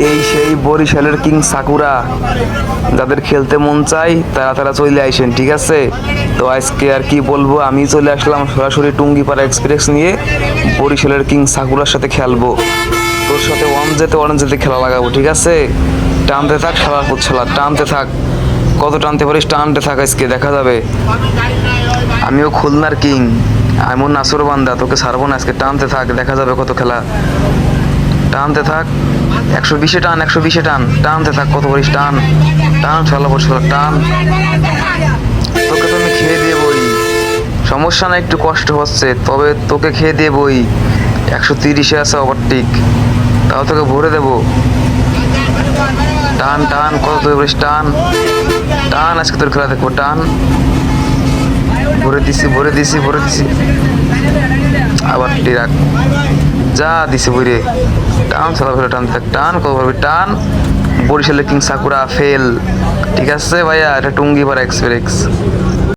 এই সেই বরিশালের কিং সাকুরা, যাদের খেলতে মন চাই তারা তারা চলে আইসেন, ঠিক আছে? তো আজকে আর কি বলবো, আমি চলে আসলাম সরাসরি টুঙ্গিপাড়া এক্সপ্রেস নিয়ে বরিশালের কিং সাকুরার সাথে খেলবো। তোর সাথে ওয়ান যেতে খেলা লাগাবো, ঠিক আছে? টানতে থাক খেলার পর খেলা, টানতে থাক, কত টানতে পারিস টানতে থাক, আজকে দেখা যাবে। আমিও খুলনার কিং, আমিও নাসর বান্দা, তোকে ছাড়বো না আজকে, টানতে থাক, দেখা যাবে কত খেলা। টানতে থাক, 120-এ টান, 120-এ টান, টানতে থাক, কত পারিস টান, টান খেলা পড়ছিল, টান। তোকে তো আমি খেয়ে দিয়ে বই, সমস্যা না, একটু কষ্ট হচ্ছে তবে তোকে খেয়ে দিয়ে বই। 130-এ আছে ওভারটেক, তাও তোকে ভরে দেবো। টান টান, কত তুই বলিস টান, টান, আজকে তোর খেলা দেখবো, টান। ভরে দিছি ভরে দিছি ভরে দিছি, আবার টিরাক যা দিছি বইরে, টান খেলা ফেলে, টান থাক, টান, কত পারবি টান। বরিশালের কিং সাকুরা ফেল, ঠিক আছে ভাইয়া, এটা টুঙ্গিপাড়া এক্সপ্রেস।